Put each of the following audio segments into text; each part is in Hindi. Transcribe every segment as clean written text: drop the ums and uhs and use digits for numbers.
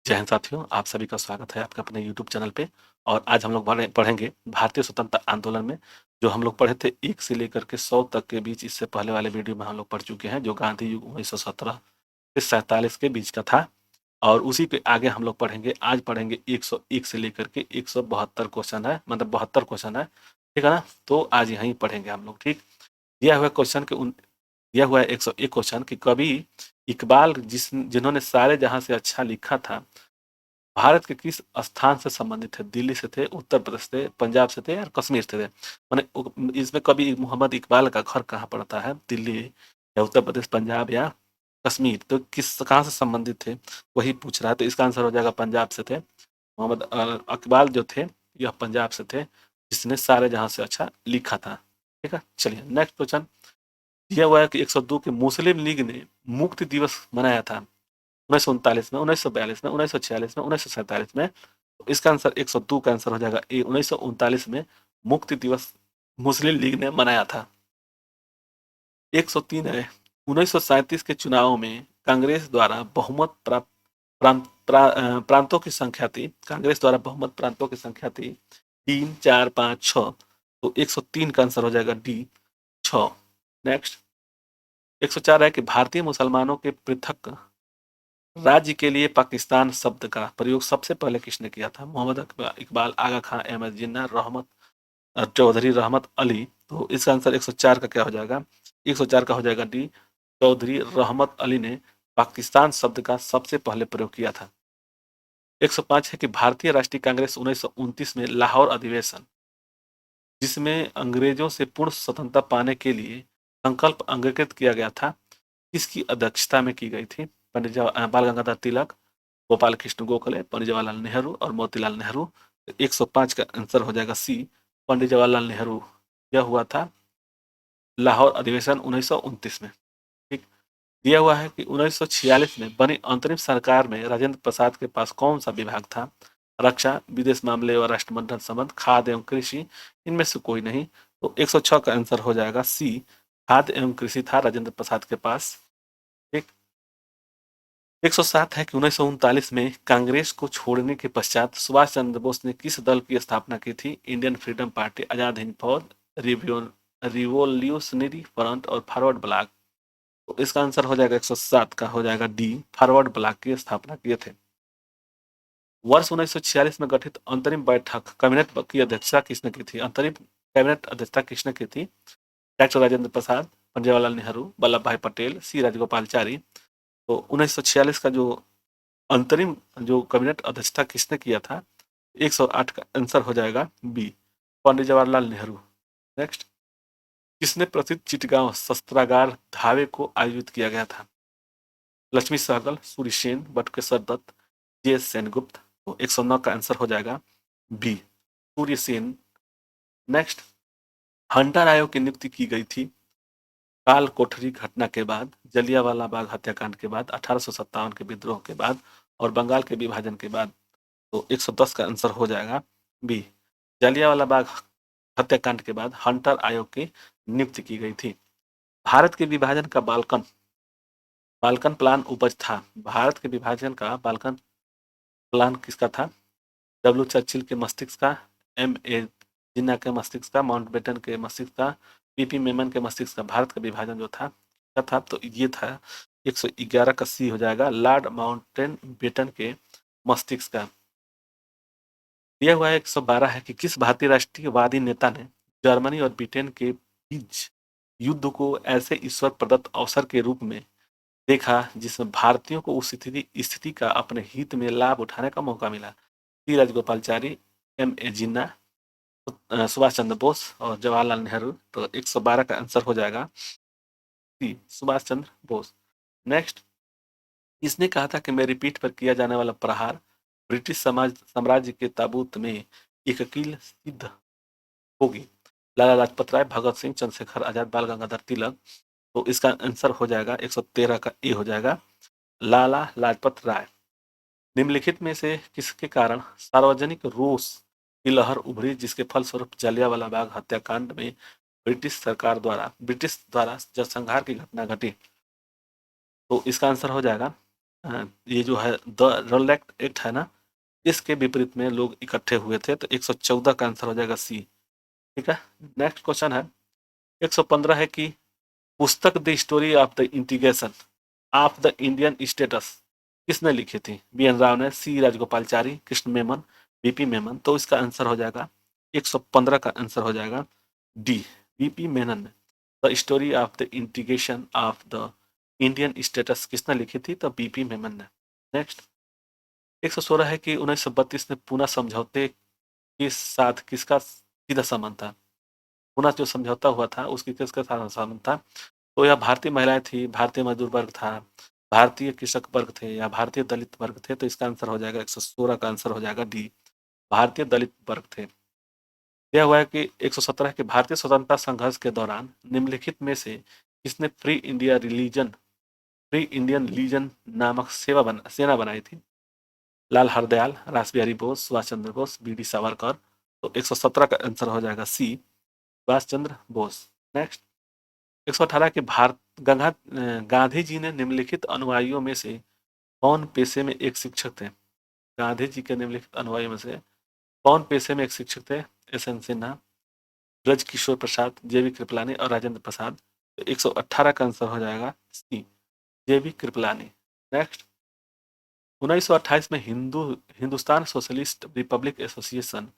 जय हिंद साथियों, आप सभी का स्वागत है आपके अपने यूट्यूब चैनल पे। और आज हम लोग पढ़ेंगे भारतीय स्वतंत्रता आंदोलन में जो हम लोग पढ़े थे 1 से लेकर के 100 तक के बीच। इससे पहले वाले वीडियो में हम लोग पढ़ चुके हैं जो गांधी युग 1917 से 47 के बीच का था। और उसी के आगे हम लोग पढ़ेंगे, आज पढ़ेंगे 101 से लेकर के 172 क्वेश्चन है, मतलब 72 क्वेश्चन है, ठीक है ना। तो आज यहीं पढ़ेंगे हम लोग, ठीक। दिया हुआ क्वेश्चन के दिया हुआ है 101 क्वेश्चन कि कवि इकबाल जिन्होंने सारे जहां से अच्छा लिखा था, भारत के किस स्थान से संबंधित थे? दिल्ली से थे, उत्तर प्रदेश थे, पंजाब से थे या कश्मीर से थे? माने इसमें कभी मोहम्मद इकबाल का घर कहाँ पड़ता है? दिल्ली या उत्तर प्रदेश, पंजाब या कश्मीर? तो किस कहाँ से संबंधित थे वही पूछ रहा है। तो इसका आंसर हो जाएगा पंजाब से थे। मोहम्मद इकबाल जो थे यह पंजाब से थे, जिसने सारे जहां से अच्छा लिखा था। ठीक है, चलिए नेक्स्ट क्वेश्चन। दिया हुआ है कि 102 के मुस्लिम लीग ने मुक्ति दिवस मनाया था 1939 में, 1942 में, 1946 में, 1947 में। तो इसका आंसर 102 का आंसर हो जाएगा ए, 1939 में मुक्ति दिवस मुस्लिम लीग ने मनाया था। 103 है, 1937 के चुनाव में कांग्रेस द्वारा बहुमत प्रांतों की संख्या थी, कांग्रेस द्वारा बहुमत प्रांतों की संख्या थी 3, 4, 5, 6। तो 103 का आंसर हो जाएगा डी, 6। नेक्स्ट 104 है कि भारतीय मुसलमानों के पृथक राज्य के लिए पाकिस्तान शब्द का प्रयोग सबसे पहले किसने किया था? मोहम्मद इकबाल, आगा खां, अहमद जिन्ना, रहमत चौधरी, रहमत अली। तो इसका आंसर 104 का क्या हो जाएगा? 104 का हो जाएगा डी, चौधरी रहमत अली ने पाकिस्तान शब्द का सबसे पहले प्रयोग किया था। 105 है कि भारतीय राष्ट्रीय कांग्रेस 1929 में लाहौर अधिवेशन, जिसमें अंग्रेजों से पूर्ण स्वतंत्रता पाने के लिए संकल्प अंगीकृत किया गया था, किसकी अध्यक्षता में की गई थी? पंडित बाल गंगाधर तिलक, गोपाल कृष्ण गोखले, पंडित जवाहरलाल नेहरू और मोतीलाल नेहरू। 105 का आंसर हो जाएगा सी, पंडित जवाहरलाल नेहरू। यह हुआ था लाहौर अधिवेशन 1929 में, ठीक। दिया हुआ है कि 1946 में बनी अंतरिम सरकार में राजेंद्र प्रसाद के पास कौन सा विभाग था? रक्षा, विदेश मामले और राष्ट्रमंडल संबंध, खाद्य एवं कृषि, इनमें से कोई नहीं। तो 106 का आंसर हो जाएगा सी, खाद्य एवं कृषि था राजेंद्र प्रसाद के पास, ठीक। 107 है कि 1939 में कांग्रेस को छोड़ने के पश्चात सुभाष चंद्र बोस ने किस दल की स्थापना की थी? Indian freedom party, Azad Hind फौज, रिवोल्यूशनरी फ्रंट और फॉरवर्ड ब्लॉक। तो इसका आंसर हो जाएगा 107 का हो जाएगा डी, फॉरवर्ड ब्लॉक की स्थापना किए थे। वर्ष 1946 में गठित अंतरिम बैठक कैबिनेट की अध्यक्षता किसने की थी? अंतरिम कैबिनेट अध्यक्षता किसने की थी? डॉक्टर राजेंद्र प्रसाद, पंडित जवाहरलाल नेहरू, वल्लभ भाई पटेल, सी राजगोपालचारी। तो 1946 का जो अंतरिम जो कैबिनेट अध्यक्षता किसने किया था? 108 का आंसर हो जाएगा बी, पंडित जवाहरलाल नेहरू। नेक्स्ट, किसने प्रसिद्ध चिटगांव शस्त्रागार धावे को आयोजित किया गया था? लक्ष्मी सहगल, सूर्य सेन, बटुकेश्वर दत्त, जे सेनगुप्त। तो 109 का आंसर हो जाएगा B, Surya Sen. Next, Hunter आयोग की नियुक्ति की गई थी काल कोठरी घटना के बाद, जलियांवाला बाग हत्याकांड के बाद, 1857 के विद्रोह के बाद और बंगाल के विभाजन के बाद। तो 110 का आंसर हो जाएगा बी, जलियांवाला बाग हत्याकांड के बाद हंटर आयोग की नियुक्ति की गई थी। भारत के विभाजन का बाल्कन बाल्कन प्लान उपज था। भारत के विभाजन का बाल्कन प्लान किसका था? डब्ल्यू चर्चिल के मस्तिष्क का, एम ए जिन्ना के मस्तिष्क का, माउंटबेटन के मस्तिष्क का, पीपी मेमन के मस्तिष्क का। भारत का विभाजन जो था क्या था? तो ये था 111 का सी हो जाएगा, लॉर्ड माउंटेन बेटन के मस्तिष्क का। दिया हुआ है 112 है कि किस भारतीय राष्ट्रीयवादी नेता ने जर्मनी और ब्रिटेन के बीच युद्ध को ऐसे ईश्वर प्रदत्त अवसर के रूप में देखा जिसमें भारतीयों को उस स्थिति का अपने हित में लाभ उठाने का मौका मिला? सी राजगोपालचारी, एम ए जिन्ना, सुभाष चंद्र बोस और जवाहरलाल नेहरू। तो 112 का आंसर हो जाएगा सी, सुभाष चंद्र बोस। नेक्स्ट, इसने कहा था कि मेरी पीठ पर किया जाने वाला प्रहार ब्रिटिश साम्राज्य के ताबूत में एक कील सिद्ध होगी? लाला लाजपत राय, भगत सिंह, चंद्रशेखर आजाद, बाल गंगाधर तिलक। तो इसका आंसर हो जाएगा 113 का ए हो जाएगा, लाला लाजपत राय। निम्नलिखित में से किसके कारण सार्वजनिक रोष की लहर उभरी जिसके फलस्वरूप जलियांवाला बाग हत्याकांड में ब्रिटिश द्वारा जनसंहार की घटना घटी? तो इसका आंसर हो जाएगा ये जो है द रोलैक एक्ट है ना, इसके विपरीत में लोग इकट्ठे हुए थे, तो 114 का आंसर हो जाएगा सी। ठीक है। नेक्स्ट क्वेश्चन है 115 है कि पुस्तक the story of the integration of the Indian status किसने लिखी थी? बी एन राव ने, सी राजगोपालचारी, कृष्ण मेमन, बीपी मेमन। तो इसका आंसर हो जाएगा 115 का आंसर हो जाएगा डी, बीपी मेनन ने। The story of the integration of the Indian status किसने लिखी थी? तो बीपी मेमन ने। नेक्स्ट 116 है कि 1932 में पूना समझौते के साथ किसका सीधा संबंध था? पूना जो समझौता हुआ था उसकी किसके साथ संबंध था? तो यह भारतीय महिलाएं थी, भारतीय मजदूर वर्ग था, भारतीय कृषक वर्ग थे, या भारतीय दलित वर्ग थे। तो इसका आंसर हो जाएगा 116 का आंसर हो जाएगा डी, भारतीय दलित वर्ग थे। यह हुआ है कि 117 के भारतीय स्वतंत्रता संघर्ष के दौरान निम्नलिखित में से किसने फ्री इंडियन लीजन नामक सेना बनाई थी? लाल हरदयाल, रास बिहारी बोस, सुभाष चंद्र बोस, बी डी सावरकर। तो 117 का आंसर हो जाएगा सी, सुभाष चंद्र बोस। नेक्स्ट 118 के भारत गांधी जी ने निम्नलिखित अनुयायियों में से कौन पेशे में एक शिक्षक थे? गांधी जी के निम्नलिखित अनुयायियों में से कौन पेशे में एक शिक्षक थे? एस एन सिन्हा, ब्रज किशोर प्रसाद, जेबी कृपलानी और राजेंद्र प्रसाद। तो 118 का आंसर हो जाएगा सी, जेबी कृपलानी। नेक्स्ट 1928 में Hindustan socialist Republic association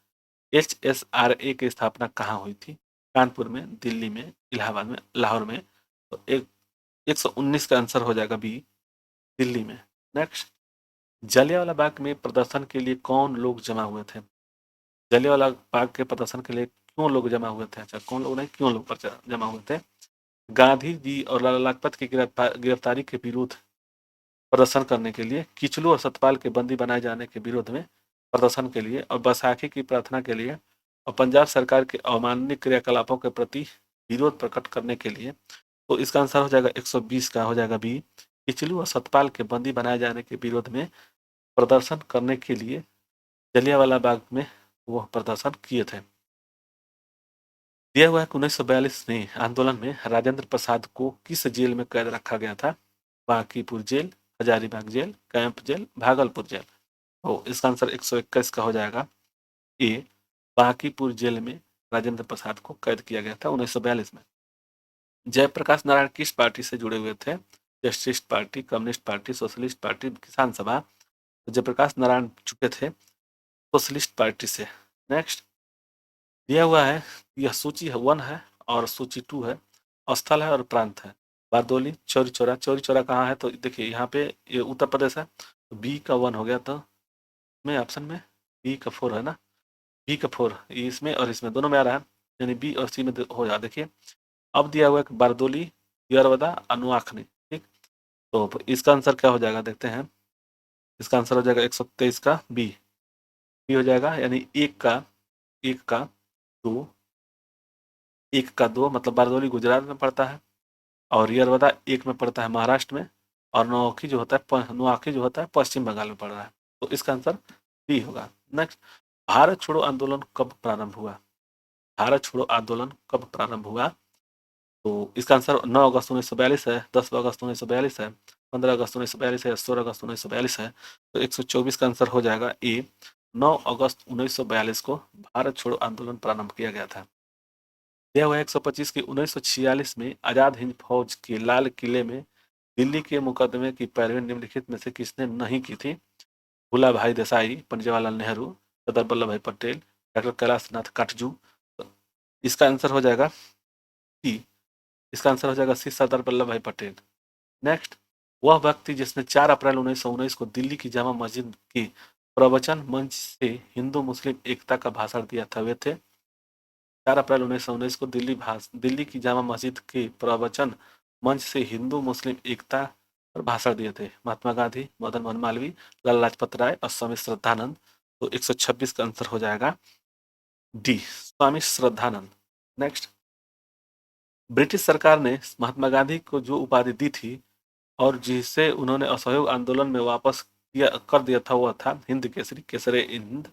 HSRA की स्थापना कहाँ हुई थी? कानपुर में, दिल्ली में, इलाहाबाद में, लाहौर में। तो 119 का आंसर हो जाएगा बी, दिल्ली में। नेक्स्ट जलियांवाला बाग में प्रदर्शन के लिए कौन लोग जमा हुए थे? जलियांवाला बाग के प्रदर्शन के लिए क्यों लोग जमा हुए थे? अच्छा, कौन लोग नहीं, क्यों लोग जमा हुए थे? गांधी जी और लाला लाजपत की गिरफ्तारी के विरुद्ध प्रदर्शन करने के लिए, किचलू और सतपाल के बंदी बनाए जाने के विरोध में प्रदर्शन के लिए, और बैसाखी की प्रार्थना के लिए, और पंजाब सरकार के अवमाननीय क्रियाकलापों के प्रति विरोध प्रकट करने के लिए। तो इसका आंसर हो जाएगा 120 का हो जाएगा बी, किचलू और सतपाल के बंदी बनाए जाने के विरोध में प्रदर्शन करने के लिए जलियांवाला बाग में वो प्रदर्शन किए थे। दिया हुआ है कि 1942 में आंदोलन में राजेंद्र प्रसाद को किस जेल में कैद रखा गया था? Bankipur jail, Hazaribagh jail, camp jail, Bhagalpur jail. तो इसका आंसर 121 का हो जाएगा ए, बांकीपुर जेल में राजेंद्र प्रसाद को कैद किया गया था 1942 में। जयप्रकाश नारायण किस पार्टी से जुड़े हुए थे? Justice party, communist party, socialist party, किसान सभा। तो जयप्रकाश नारायण जुड़े थे सोशलिस्ट पार्टी से। नेक्स्ट दिया हुआ है, यह सूची 1 है और सूची 2 है, स्थल है और प्रांत है। बारदोली, चौरी चौरा। चौरी चौरा कहाँ है? तो देखिए यहाँ पे ये उत्तर प्रदेश है, तो बी का 1 हो गया। तो में ऑप्शन में बी का 4 है ना, बी का 4 इसमें और इसमें दोनों में आ रहा है, यानी बी और सी में हो जाए। देखिए अब दिया हुआ है बारदोली, यरवदा, अनुआखनी। ठीक, तो इसका आंसर क्या हो जाएगा देखते हैं। इसका आंसर हो जाएगा 123 का बी, बी हो जाएगा, यानी एक का दो, एक का दो, मतलब बारदोली गुजरात में पड़ता है और यरवदा एक में पड़ता है महाराष्ट्र में, और नोआखी जो होता है पश्चिम बंगाल में पड़ रहा है। तो इसका आंसर डी होगा। नेक्स्ट भारत छोड़ो आंदोलन कब प्रारंभ हुआ? भारत छोड़ो आंदोलन कब प्रारंभ हुआ? तो इसका आंसर 9 अगस्त 1942 है, 10 अगस्त 1942 है, 15 अगस्त 1942 है, 16 अगस्त 1942 है। तो 124 का आंसर हो जाएगा ए, 9 अगस्त 1942 को भारत छोड़ो आंदोलन प्रारंभ किया गया था। यह हुआ 125 की 1946 में आजाद हिंद फौज के लाल किले में दिल्ली के मुकदमे की पैरवी निम्नलिखित में से किसने नहीं की थी? भूला भाई देसाई, पंडित जवाहरलाल नेहरू, सरदार वल्लभ भाई पटेल, डॉक्टर कैलाश नाथ काटजू। तो इसका आंसर हो जाएगा सी, इसका आंसर हो जाएगा सी, सरदार वल्लभ भाई पटेल। नेक्स्ट वह व्यक्ति जिसने 4 अप्रैल 1919 को दिल्ली की जामा मस्जिद की प्रवचन मंच से हिंदू मुस्लिम एकता का भाषण दिया था वे थे? 4 अप्रैल 1919 को दिल्ली की जामा मस्जिद के प्रवचन मंच से हिंदू मुस्लिम एकता पर भाषण दिए थे महात्मा गांधी, मदन मोहन मालवीय, लाला लाजपत राय और स्वामी श्रद्धानंद। तो 126 का आंसर हो जाएगा D, Swami Shraddhanand. Next British सरकार ने महात्मा गांधी को जो उपाधि दी थी और जिसे उन्होंने असहयोग आंदोलन में वापस कर दिया था, वह था हिंद केसरी, केसरे हिंद,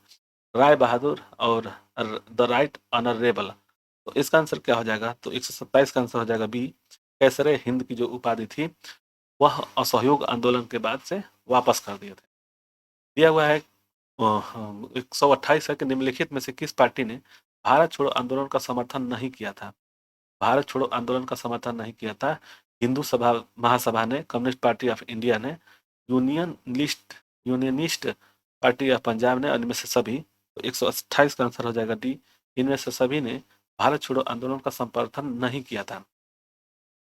राय बहादुर और द राइट ऑनरेबल। तो इसका आंसर क्या हो जाएगा? तो 127 का आंसर हो जाएगा बी, केसरे हिंद की जो उपाधि थी वह असहयोग आंदोलन के बाद से वापस कर दिए थे। दिया हुआ है 128 है कि निम्नलिखित में से किस पार्टी ने भारत छोड़ो आंदोलन का समर्थन नहीं किया था। भारत छोड़ो आंदोलन का समर्थन नहीं किया था। हिंदू सभा महासभा ने, कम्युनिस्ट पार्टी ऑफ इंडिया ने, यूनियनिस्ट पार्टी ऑफ पंजाब ने, और इनमें से सभी। तो 128 का आंसर हो जाएगा डी। इनमें से सभी ने भारत छोड़ो आंदोलन का समर्थन नहीं किया था।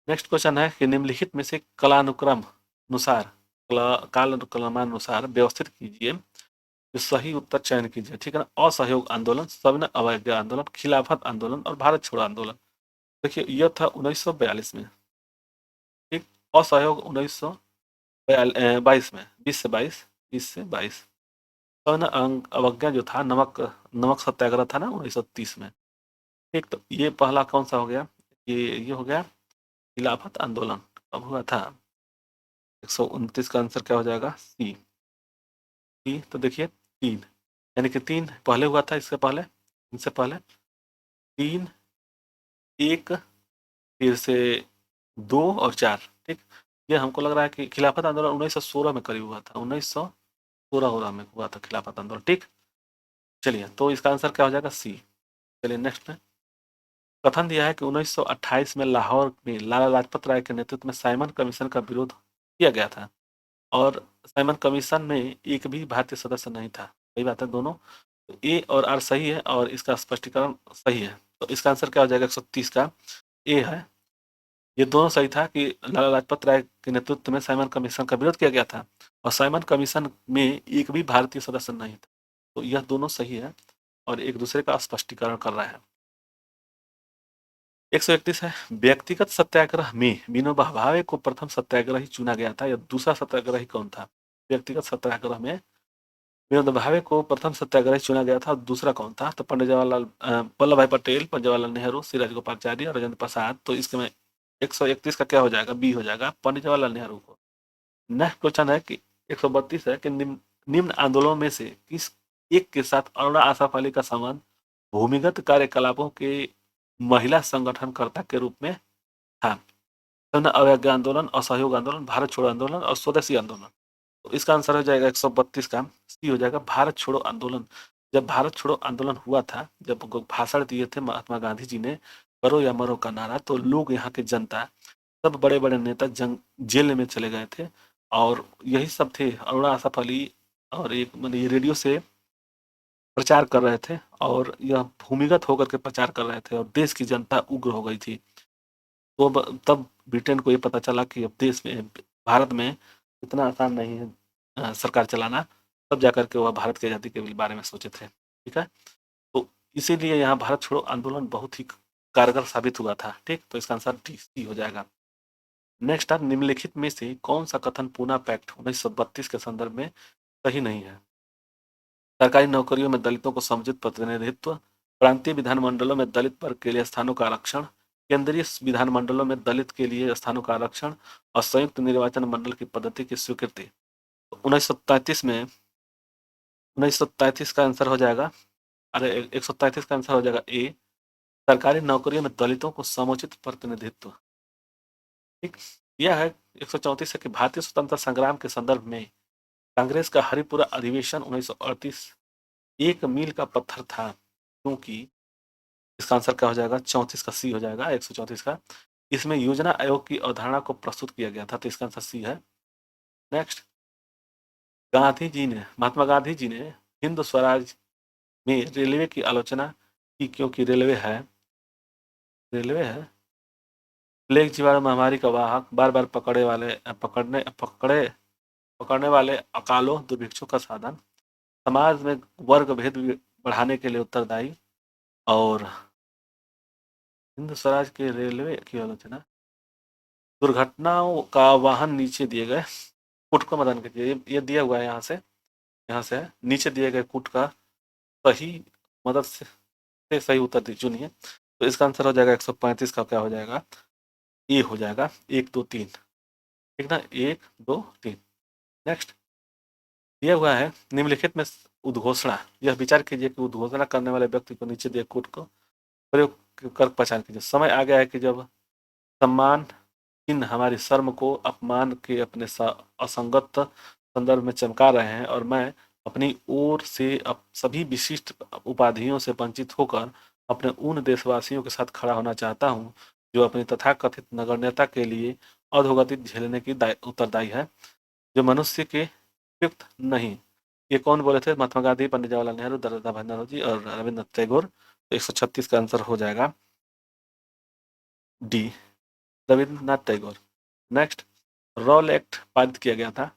नेक्स्ट क्वेश्चन है कि निम्नलिखित में से कालानुक्रम अनुसार कालानुक्रमानुसार व्यवस्थित कीजिए, जो सही उत्तर चयन कीजिए। ठीक है ना। असहयोग आंदोलन, सविनय अवज्ञा आंदोलन, खिलाफत आंदोलन और भारत छोड़ो आंदोलन। देखिए यह था 1942 में। ठीक। असहयोग 1922 में, 20 से 22। सविनय अवज्ञा जो था, नमक नमक सत्याग्रह था ना, 1930 में। ठीक। तो ये पहला कौन सा हो गया, ये हो गया खिलाफत आंदोलन। कब हुआ था? 129 का आंसर क्या हो जाएगा? सी। सी। तो देखिए 3, यानी कि 3 पहले हुआ था, इससे पहले, इनसे पहले 3, 1, फिर से 2 और 4। ठीक। ये हमको लग रहा है कि खिलाफत आंदोलन 1916 में करीब हुआ था, 1916 में हुआ था खिलाफत आंदोलन। ठीक। चलिए, तो इसका आंसर क्या हो जाएगा? सी। चलिए नेक्स्ट में कथन दिया है कि 1928 में लाहौर में लाला लाजपत राय के नेतृत्व में साइमन कमीशन का विरोध किया गया था, और साइमन कमीशन में एक भी भारतीय सदस्य नहीं था। सही बात है दोनों। ए और आर सही है, और इसका स्पष्टीकरण सही है। तो इसका आंसर क्या हो जाएगा? 130 का ए है। ये दोनों सही था कि लाला लाजपत राय के नेतृत्व में साइमन कमीशन का विरोध किया गया था, और साइमन कमीशन में एक भी भारतीय सदस्य नहीं था। तो यह दोनों सही है, और एक दूसरे का स्पष्टीकरण कर रहा है। 131 है, व्यक्तिगत सत्याग्रह में विनोबा भावे को प्रथम सत्याग्रही चुना गया था, या दूसरा सत्याग्रही कौन था? व्यक्तिगत सत्याग्रह में विनोबा भावे को प्रथम सत्याग्रही चुना गया था, और दूसरा कौन था? तो पंडित जवाहरलाल वल्लभ भाई पटेल, पंडित जवाहरलाल नेहरू, श्री राजगोपालाचारी और राजेंद्र प्रसाद। तो इसके में 131 का क्या हो जाएगा? बी हो जाएगा, पंडित जवाहरलाल नेहरू को। नेक्स्ट क्वेश्चन है कि 132 है कि निम्न आंदोलनों में से किस एक के साथ अरुणा आसाफ अली का संबंध भूमिगत कार्यकलापों के महिला संगठनकर्ता के रूप में था? सविनय अवज्ञा आंदोलन, असहयोग आंदोलन, भारत छोड़ो आंदोलन और स्वदेशी आंदोलन। तो इसका आंसर हो जाएगा 132 का सी हो जाएगा, भारत छोड़ो आंदोलन। जब भारत छोड़ो आंदोलन हुआ था, जब भाषण दिए थे महात्मा गांधी जी ने, करो या मरो का नारा, तो लोग, यहाँ की जनता, सब बड़े बड़े नेता जेल में चले गए थे, और यही सब थे अरुणा आसफ अली, और एक ये रेडियो से प्रचार कर रहे थे, और यह भूमिगत होकर के प्रचार कर रहे थे, और देश की जनता उग्र हो गई थी। तो तब ब्रिटेन को ये पता चला कि अब देश में, भारत में इतना आसान नहीं है सरकार चलाना। तब जाकर के वह भारत की आज़ादी के बारे में सोचे थे। ठीक है। तो इसीलिए यहाँ भारत छोड़ो आंदोलन बहुत ही कारगर साबित हुआ था। ठीक। तो इसका आंसर डी सी हो जाएगा। नेक्स्ट है, निम्नलिखित में से कौन सा कथन पूना पैक्ट 1932 के संदर्भ में सही नहीं है? सरकारी नौकरियों में दलितों को समुचित प्रतिनिधित्व, प्रांतीय विधानमंडलों में दलित वर्ग के लिए स्थानों का आरक्षण, केंद्रीय विधानमंडलों में दलित के लिए स्थानों का आरक्षण, और संयुक्त निर्वाचन मंडल की पद्धति की स्वीकृति। 1933 में 1933 का आंसर हो जाएगा, अरे 133 का आंसर हो जाएगा ए, सरकारी नौकरियों में दलितों को समुचित प्रतिनिधित्व। ठीक। यह है 134 है कि भारतीय स्वतंत्रता संग्राम के संदर्भ में कांग्रेस का हरिपुरा अधिवेशन 1938 एक मील का पत्थर था, क्योंकि इसका आंसर क्या हो जाएगा? 34 का सी हो जाएगा, 134 का। इसमें योजना आयोग की अवधारणा को प्रस्तुत किया गया था, तो इसका आंसर सी है। नेक्स्ट, महात्मा गांधी जी ने हिंद स्वराज में रेलवे की आलोचना की, क्योंकि रेलवे है प्लेग जीवाणु महामारी का वाहक, बार बार पकड़ने वाले अकालों दुर्भिक्षों का साधन, समाज में वर्ग भेद बढ़ाने के लिए उत्तरदायी, और हिंद स्वराज के रेलवे की आलोचना, दुर्घटनाओं का वाहन नीचे दिए गए कूट को मदन कीजिए। ये दिया हुआ है, यहाँ से है, नीचे दिए गए कूट का सही मदद से सही उत्तर चुनिए। तो इसका आंसर हो जाएगा 135 का क्या हो जाएगा? ए हो जाएगा, 1 2 3। ठीक ना, 1 2 3। नेक्स्ट दिया हुआ है, निम्नलिखित में उद्घोषणा, यह विचार कीजिए कि उद्घोषणा करने वाले व्यक्ति को नीचे दिए कूट को प्रयोग कर पहचान कीजिए। समय आ गया है कि जब सम्मान चिन्ह हमारी शर्म को, अपमान के अपने असंगत संदर्भ में चमका रहे हैं और मैं अपनी ओर से सभी विशिष्ट उपाधियों से वंचित होकर अपने उन देशवासियों के साथ खड़ा होना चाहता हूं जो अपनी तथाकथित नगण्यता के लिए अधोगति झेलने की उत्तरदायी है, जो मनुष्य के उपयुक्त नहीं। ये कौन बोले थे? महात्मा गांधी, पंडित जवाहरलाल नेहरू, दादा भाई नौरोजी और रविन्द्रनाथ टैगोर। तो 136 का आंसर हो जाएगा D, Rabindranath Tagore. Next, Rowlatt act पारित किया गया था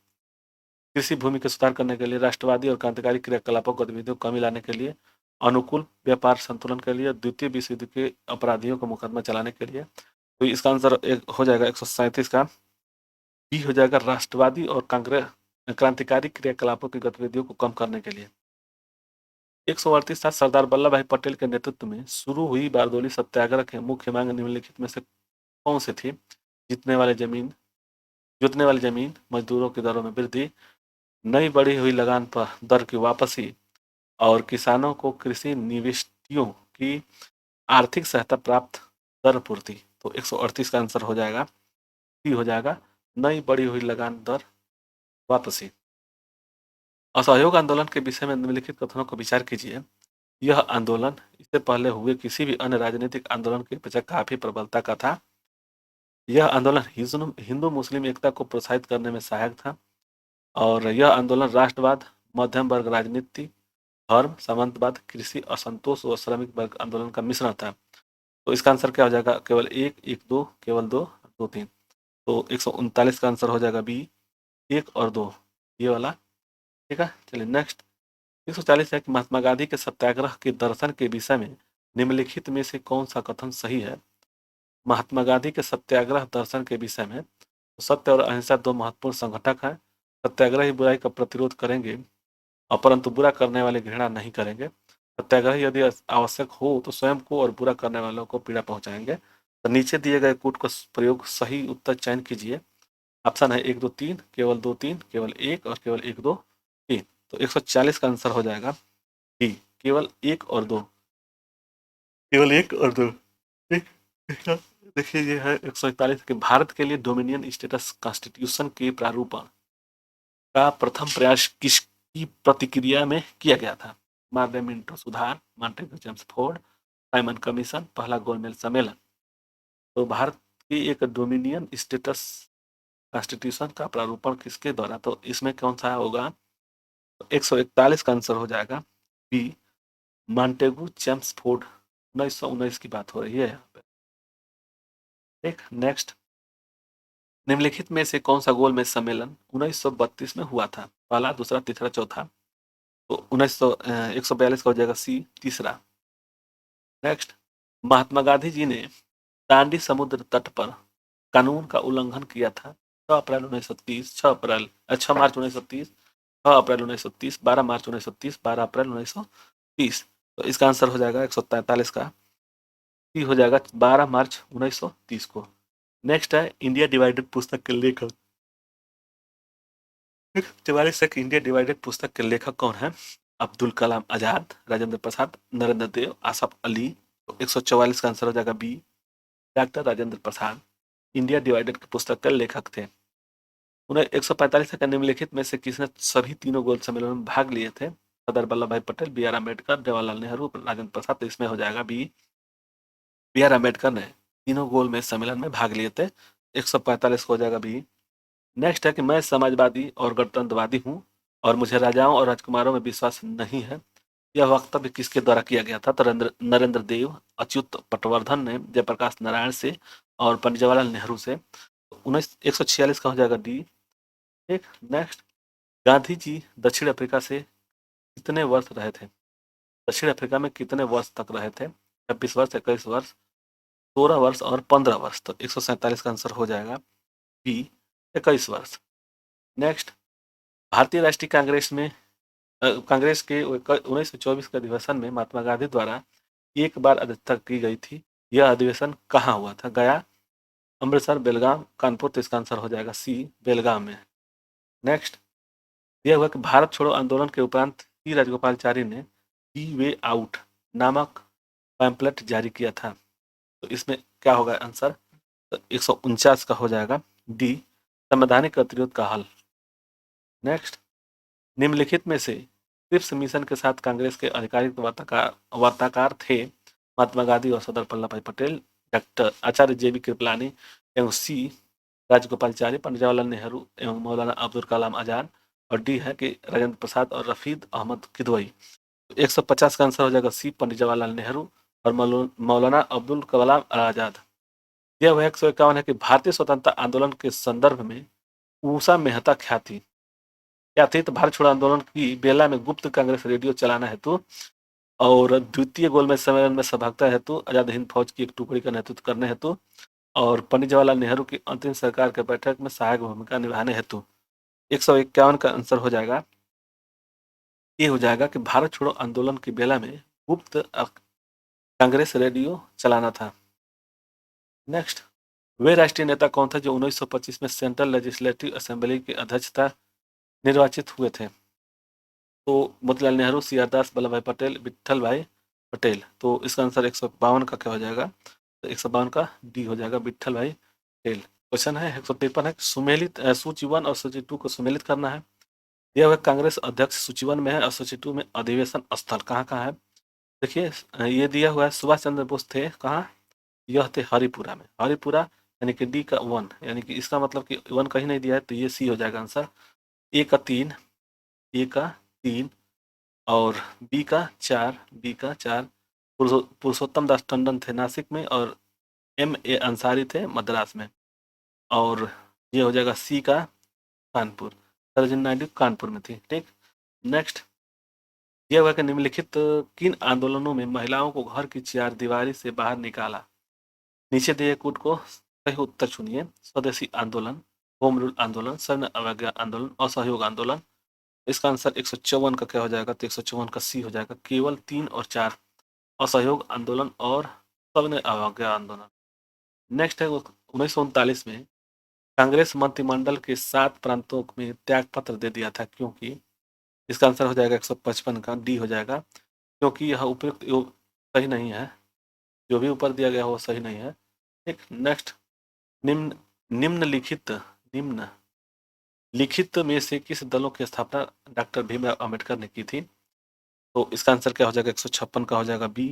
कृषि भूमि के सुधार करने के लिए, राष्ट्रवादी और क्रांतिकारी क्रियाकलापों गतिविधियों को कमी लाने के लिए, अनुकूल व्यापार संतुलन के लिए, द्वितीय विश्व युद्ध के अपराधियों को मुकदमा चलाने के लिए। तो इसका आंसर हो जाएगा 137 का बी हो जाएगा, राष्ट्रवादी और क्रांतिकारी क्रियाकलापों की गतिविधियों को कम करने के लिए। 138 था, सरदार वल्लभ भाई पटेल के नेतृत्व में शुरू हुई बारदोली सत्याग्रह के मुख्य मांग निम्नलिखित में से कौन सी थी? जोतने वाली जमीन, मजदूरों की दरों में वृद्धि, नई बढ़ी हुई लगान पर दर की वापसी और किसानों को कृषि निविष्टियों की आर्थिक सहायता प्राप्त दर पूर्ति। तो 138 का आंसर हो जाएगा सी हो जाएगा, नई बढ़ी हुई लगान दर वापसी। असहयोग आंदोलन के विषय में निम्नलिखित कथनों को विचार कीजिए। यह आंदोलन इससे पहले हुए किसी भी अन्य राजनीतिक आंदोलन की अपेक्षा काफी प्रबलता का था। यह आंदोलन हिंदू मुस्लिम एकता को प्रोत्साहित करने में सहायक था और यह आंदोलन राष्ट्रवाद, मध्यम वर्ग राजनीति, धर्म, सामंतवाद, कृषि असंतोष और श्रमिक वर्ग आंदोलन का मिश्रण था। तो इसका आंसर क्या हो जाएगा? केवल एक, एक दो, केवल दो, दो तीन। तो 139 का आंसर हो जाएगा बी, एक और दो, ये वाला। ठीक है, चलिए नेक्स्ट। 140 है कि महात्मा गांधी के सत्याग्रह के दर्शन के विषय में निम्नलिखित में से कौन सा कथन सही है? महात्मा गांधी के सत्याग्रह दर्शन के विषय में सत्य और अहिंसा दो महत्वपूर्ण संगठक हैं। सत्याग्रही बुराई का प्रतिरोध करेंगे परंतु बुरा करने वाले घृणा नहीं करेंगे। सत्याग्रही यदि आवश्यक हो तो स्वयं को और बुरा करने वालों को पीड़ा पहुंचाएंगे। तो नीचे दिए गए कूट का प्रयोग सही उत्तर चयन कीजिए। ऑप्शन है 1 2 3, केवल 2 3, केवल 1 और केवल 1 2 3। तो 140 का आंसर हो जाएगा डी, केवल 1 और 2, केवल 1 और 2। देखिए ये है 141 के भारत के लिए डोमिनियन स्टेटस कॉन्स्टिट्यूशन के प्रारूपण का प्रथम प्रयास किसकी प्रतिक्रिया में किया गया था? मार्ले मिंटो सुधार, मॉन्टेग्यू चेम्सफोर्ड, साइमन कमीशन, पहला गोलमेज सम्मेलन। तो भारत की एक डोमिनियन स्टेटस कॉन्स्टिट्यूशन का प्रारूपण किसके द्वारा? तो इसमें कौन सा होगा? तो 141 का आंसर हो जाएगा बी, मॉन्टेगू चेम्सफोर्ड। 1919 की बात हो रही है यहाँ पे। ठीक, नेक्स्ट। निम्नलिखित में से कौन सा गोलमेज सम्मेलन 1932 में हुआ था? पहला, दूसरा, तीसरा, चौथा। तो 142 का हो जाएगा सी, तीसरा। नेक्स्ट, महात्मा गांधी जी ने दांडी समुद्र तट पर कानून का उल्लंघन किया था। 6 अप्रैल 1930, 6 मार्च 1930, 6 अप्रैल 1930, 12 मार्च 1930, 12 अप्रैल 1930। तो इसका आंसर हो जाएगा 143 का सी हो जाएगा, 12 मार्च 1930 को। नेक्स्ट है इंडिया डिवाइडेड पुस्तक के लेखक। 44 तक इंडिया डिवाइडेड पुस्तक के लेखक कौन है? अब्दुल कलाम आजाद, राजेंद्र प्रसाद, नरेंद्र देव, आसफ अली। तो 144 का आंसर हो जाएगा B, doctor Rajendra Prasad India divided की पुस्तक के लेखक थे। उन्हें 145 का निम्नलिखित में से किसने सभी तीनों गोल सम्मेलन में भाग लिए थे? सरदार वल्लभ भाई पटेल, बी आर अम्बेडकर, जवाहरलाल नेहरू, राजेंद्र प्रसाद। तो इसमें हो जाएगा बी आर अम्बेडकर ने तीनों गोल में सम्मेलन में भाग लिए थे। 145 को हो जाएगा बी। नेक्स्ट है कि मैं समाजवादी और गणतंत्रवादी हूँ और मुझे राजाओं और राजकुमारों में विश्वास नहीं है। यह वक्तव्य किसके द्वारा किया गया था? तो नरेंद्र देव, अच्युत पटवर्धन ने, जयप्रकाश नारायण से और पंडित जवाहरलाल नेहरू से। 146 का हो जाएगा डी। ठीक, नेक्स्ट। गांधी जी दक्षिण अफ्रीका से कितने वर्ष रहे थे? दक्षिण अफ्रीका में कितने वर्ष तक रहे थे? 26 वर्ष, 21 वर्ष, 16 वर्ष और 15 वर्ष। तो 147 का आंसर हो जाएगा बी, 21 वर्ष। नेक्स्ट, भारतीय राष्ट्रीय कांग्रेस के 1924 के अधिवेशन में महात्मा गांधी द्वारा एक बार अध्यक्षता की गई थी। यह अधिवेशन कहाँ हुआ था? गया, अमृतसर, बेलगाम, कानपुर। तो इसका आंसर हो जाएगा सी, बेलगाम में। नेक्स्ट, यह हुआ कि भारत छोड़ो आंदोलन के उपरांत सी राजगोपालाचारी ने दी वे आउट नामक पैम्पलेट जारी किया था। तो इसमें क्या होगा आंसर? तो 149 का हो जाएगा डी, संवैधानिक गतिरोध का हल। नेक्स्ट, निम्नलिखित में से क्रिप्स मिशन के साथ कांग्रेस के आधिकारिक वार्ताकार थे महात्मा गांधी और सरदार वल्लभ भाई पटेल, डॉक्टर आचार्य जे बी कृपलानी एवं सी राजगोपालचारी, पंडित जवाहरलाल नेहरू एवं मौलाना अब्दुल कलाम आजाद, और डी है कि राजेंद्र प्रसाद और रफीद अहमद किदवई। 150 का आंसर हो जाएगा सी, पंडित जवाहरलाल नेहरू और मौलाना अब्दुल कलाम आजाद। यह वह 151 है कि भारतीय स्वतंत्रता आंदोलन के संदर्भ में ऊषा मेहता ख्याति क्या थी? तो भारत छोड़ो आंदोलन की बेला में गुप्त कांग्रेस रेडियो चलाना हेतु और द्वितीय गोलमेज सम्मेलन में सहभागिता हेतु आजाद हिंद फौज की एक टुकड़ी का नेतृत्व करने हेतु और पंडित जवाहरलाल नेहरू की अंतिम सरकार के बैठक में सहायक भूमिका निभाने हेतु 151 का आंसर हो जाएगा, ये हो जाएगा कि भारत छोड़ो आंदोलन की बेला में गुप्त कांग्रेस रेडियो चलाना था। नेक्स्ट, वे राष्ट्रीय नेता कौन था जो 1925 में सेंट्रल लेजिस्लेटिव असेंबली के अध्यक्षता निर्वाचित हुए थे? तो मोतीलाल नेहरू, सी आर दास, वल्लभ भाई पटेल, विट्ठल भाई पटेल। तो इसका आंसर 152 का क्या हो जाएगा? तो 152 का डी हो जाएगा, विट्ठल भाई पटेल। क्वेश्चन है 153 है, सुमेलित सूची 1 और सूची 2 को सुमेलित करना है। यह वह कांग्रेस अध्यक्ष सूची 1 में है और सूची 2 में अधिवेशन स्थल कहाँ कहाँ है? देखिए, ये दिया हुआ है सुभाष चंद्र बोस थे कहाँ? यह थे हरिपुरा में, हरिपुरा यानी कि डी का 1, यानी कि इसका मतलब कि 1 कहीं नहीं दिया है, तो ये सी हो जाएगा आंसर। ए का 3, ए का 3 और बी का 4, बी का 4 पुरुषोत्तम दास टंडन थे नासिक में और एम ए अंसारी थे मद्रास में, और ये हो जाएगा सी का कानपुर, सरोजिनी नायडू कानपुर में थी। ठीक, नेक्स्ट, ये हुआ कि निम्नलिखित किन आंदोलनों में महिलाओं को घर की चार दीवारी से बाहर निकाला? नीचे दिए कूट को सही उत्तर चुनिए। स्वदेशी आंदोलन, होम रूल आंदोलन, सैन्य अवज्ञा आंदोलन, असहयोग आंदोलन। इसका आंसर 154 का क्या हो जाएगा? तो 154 का सी हो जाएगा, केवल 3 और 4, असहयोग आंदोलन और सैन्य अवज्ञा आंदोलन। नेक्स्ट है 1939 में कांग्रेस मंत्रिमंडल के 7 प्रांतों में त्यागपत्र दे दिया था क्योंकि? इसका आंसर हो जाएगा 155 का डी हो जाएगा, क्योंकि यह उपयुक्त सही नहीं है, जो भी ऊपर दिया गया हो सही नहीं है। ठीक, नेक्स्ट, निम्न निम्नलिखित निम्नलिखित में से किस दलों की स्थापना डॉक्टर भीमराव अम्बेडकर ने की थी? तो इसका आंसर क्या हो जाएगा? 156 का हो जाएगा बी,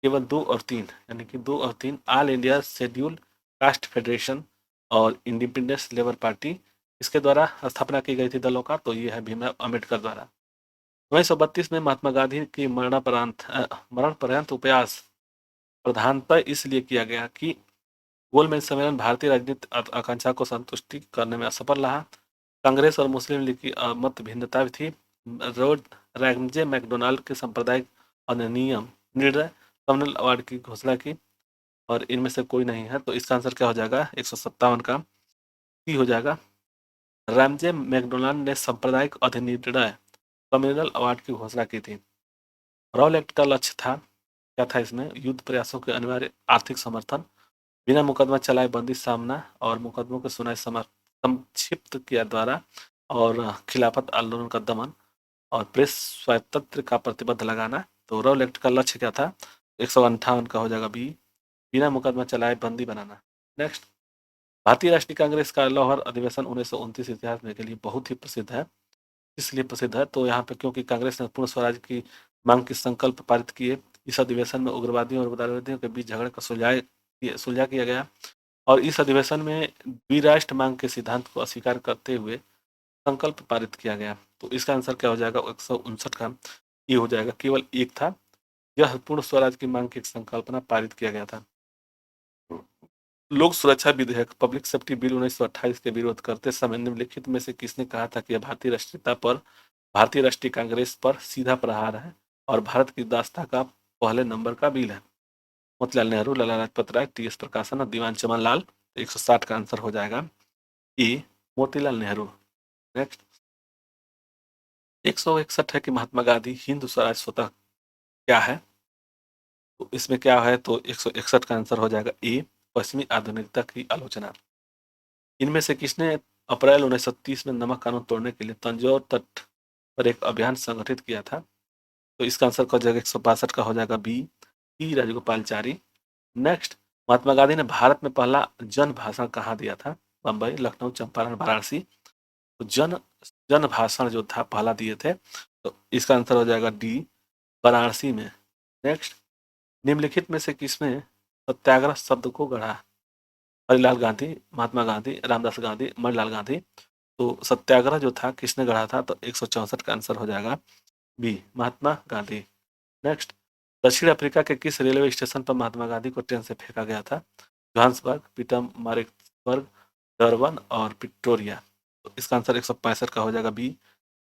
केवल 2 और 3, यानी कि 2 और 3, all India schedule caste federation और इंडिपेंडेंस लेबर पार्टी, इसके द्वारा स्थापना की गई थी दलों का, तो ये है भीमराव अम्बेडकर द्वारा। 1932 में महात्मा गांधी की मरणोपरांत उपयास प्रधानतः इसलिए किया गया कि गोलमेज सम्मेलन भारतीय राजनीतिक आकांक्षा को संतुष्टि करने में असफल रहा। कांग्रेस और मुस्लिम लीग की मत भिन्नता थी। रोड रैमजे मैकडोनाल्ड के सांप्रदायिक अधिनियम निर्णय कम्युनल अवार्ड की घोषणा की और इनमें से कोई नहीं है, तो इसका आंसर क्या हो जाएगा? 157 का सी हो जाएगा। रैमजे मैकडोनाल्ड ने सांप्रदायिक अधिनिर्णय कम्युनल अवार्ड की घोषणा की थी। रॉल एक्ट का लक्ष्य था, क्या था इसमें? युद्ध प्रयासों के अनिवार्य आर्थिक समर्थन, बिना मुकदमा चलाए बंदी सामना और मुकदमों की सुनवाई संक्षिप्त किया द्वारा और खिलाफत आंदोलन का दमन और प्रेस स्वायत्तता का प्रतिबंध लगाना। तो रॉल एक्ट का लक्ष्य क्या था? 158 का हो जाएगा बी, बिना मुकदमा चलाए बंदी बनाना। नेक्स्ट, भारतीय राष्ट्रीय कांग्रेस का लाहौर अधिवेशन 1929 इतिहास में के लिए बहुत ही प्रसिद्ध है। इसलिए प्रसिद्ध है तो यहाँ पे क्योंकि कांग्रेस ने पूर्ण स्वराज की मांग की संकल्प पारित किए। इस अधिवेशन में उग्रवादियों और उदारवादियों के बीच झगड़े का सुलझा किया गया और इस अधिवेशन में द्विराष्ट्र मांग के सिद्धांत को अस्वीकार करते हुए संकल्प पारित किया गया। तो इसका आंसर क्या हो जाएगा? 159 का ये हो जाएगा, केवल एक था। यह पूर्ण स्वराज की मांग की संकल्पना पारित किया गया था। लोक सुरक्षा विधेयक पब्लिक सेफ्टी बिल 1928 के विरोध करते समय निम्नलिखित में से किसने कहा था कि यह भारतीय राष्ट्रीयता पर, भारतीय राष्ट्रीय कांग्रेस पर सीधा प्रहार है और भारत की दास्ता का पहले नंबर का बिल है? मोतीलाल नेहरू, लाला लाजपत राय, टी एस प्रकाशन और दीवान चमन लाल। 160 का आंसर हो जाएगा ए, मोतीलाल नेहरू। नेक्स्ट, 161 है कि महात्मा गांधी हिंद स्वराज स्वतः क्या है? तो इसमें क्या है? तो 161 का आंसर हो जाएगा ए, पश्चिमी आधुनिकता की आलोचना। इनमें से किसने अप्रैल 1930 में नमक कानून तोड़ने के लिए तंजौर तट पर एक अभियान संगठित किया था? तो इसका आंसर हो जाएगा 162 का हो जाएगा बी, राजगोपालचारी। नेक्स्ट, महात्मा गांधी ने भारत में पहला जन भाषण कहाँ दिया था? बम्बई, लखनऊ, चंपारण, वाराणसी। तो जन जन भाषण जो था पहला दिए थे, तो इसका आंसर हो जाएगा डी, वाराणसी में। नेक्स्ट, निम्नलिखित में से किसने सत्याग्रह शब्द को गढ़ा? हरिलाल गांधी, महात्मा गांधी, रामदास गांधी, मणिलाल गांधी। तो सत्याग्रह जो था किसने गढ़ा था? तो 164 का आंसर हो जाएगा बी, महात्मा गांधी। नेक्स्ट, दक्षिण अफ्रीका के किस रेलवे स्टेशन पर महात्मा गांधी को ट्रेन से फेंका गया था? जोहान्सबर्ग, पीटरमारिट्सबर्ग, डरबन और प्रिटोरिया। तो इसका आंसर 165 का हो जाएगा बी,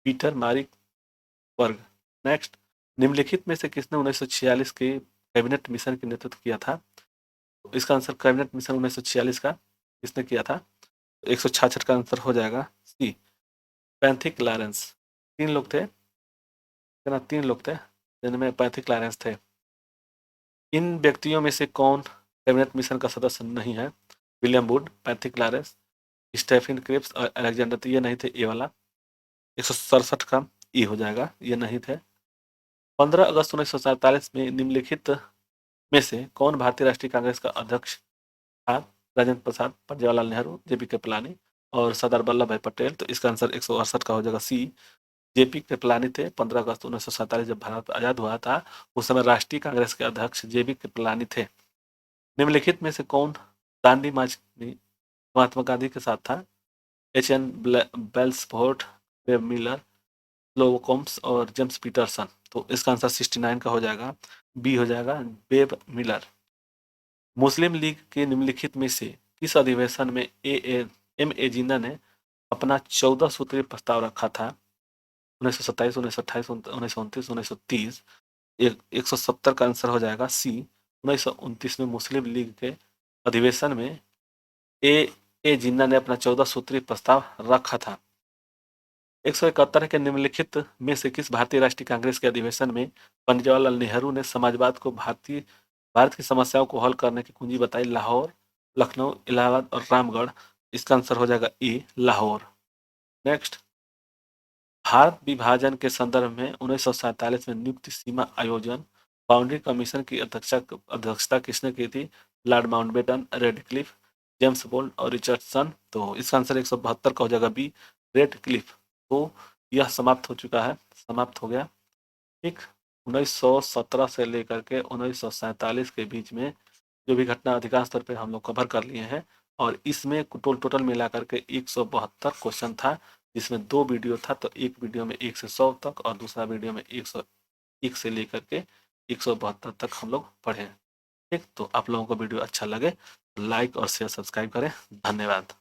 पीटरमारिट्सबर्ग। नेक्स्ट, निम्नलिखित में से किसने 1946 के कैबिनेट मिशन के नेतृत्व किया था? तो इसका आंसर कैबिनेट मिशन 1946 का किसने किया था? 166 का आंसर हो जाएगा सी, पैंथिक लॉरेंस। तीन लोग थे, कितना? तीन लोग थे जिनमें पैंथिक लॉरेंस थे। इन व्यक्तियों में से कौन कैबिनेट मिशन का सदस्य नहीं है? William Wood, Pethick Lawrence, Stephen Cripps और अलेक्जेंडर। तो ये नहीं थे, ए वाला 167 का ई हो जाएगा, ये नहीं थे। 15 अगस्त 1947 में निम्नलिखित में से कौन भारतीय राष्ट्रीय कांग्रेस का अध्यक्ष था? राजेंद्र प्रसाद, जवाहरलाल नेहरू, जेपी कृपलानी और सरदार वल्लभ भाई पटेल। तो इसका आंसर 168 का हो जाएगा सी, जेपी कृपलानी थे। 15 अगस्त 1947 जब भारत आजाद हुआ था, उस समय राष्ट्रीय कांग्रेस के अध्यक्ष जेपी कृपलानी थे। निम्नलिखित में से कौन दांडी मार्च में महात्मा गांधी के साथ था? एच एन बेल्सफोर्ड, वेब मिलर, स्लोकोम्स और जेम्स पीटरसन। तो इसका आंसर 69 का हो जाएगा, बी हो जाएगा, वेब मिलर। मुस्लिम लीग के निम्नलिखित में से किस अधिवेशन में एम ए जिन्ना ने अपना 14 सूत्रीय प्रस्ताव रखा था? 1927, 1928, 1929, 1930। 170 का आंसर हो जाएगा सी, 1929 में मुस्लिम लीग के अधिवेशन में ए जिन्ना ने अपना 14 सूत्रीय प्रस्ताव रखा था। 171 के निम्नलिखित में से किस भारतीय राष्ट्रीय कांग्रेस के अधिवेशन में पंडित जवाहरलाल नेहरू ने समाजवाद को भारत की समस्याओं को हल करने की कुंजी बताई? लाहौर, लखनऊ, इलाहाबाद और रामगढ़। इसका आंसर हो जाएगा ए, लाहौर। नेक्स्ट, भारत विभाजन के संदर्भ में 1947 में नियुक्त सीमा आयोजन बाउंड्री कमीशन की अध्यक्षता किसने की थी? Lord Mountbatten, Radcliffe, James Bolt और रिचर्डसन। तो इसका आंसर 172 का हो जाएगा बी, रेडक्लिफ। तो यह समाप्त हो चुका है, समाप्त हो गया। ठीक, 1917 से लेकर के 1947 के बीच में जो भी घटना अधिकांश तौर पे हम लोग कवर कर लिए हैं, और इसमें टोटल मिला करके 172 क्वेश्चन था, जिसमें 2 वीडियो था। तो एक वीडियो में 1 से 100 तक और दूसरा वीडियो में 101 से लेकर के 172 तक हम लोग पढ़े। ठीक, तो आप लोगों को वीडियो अच्छा लगे तो लाइक और शेयर सब्सक्राइब करें। धन्यवाद।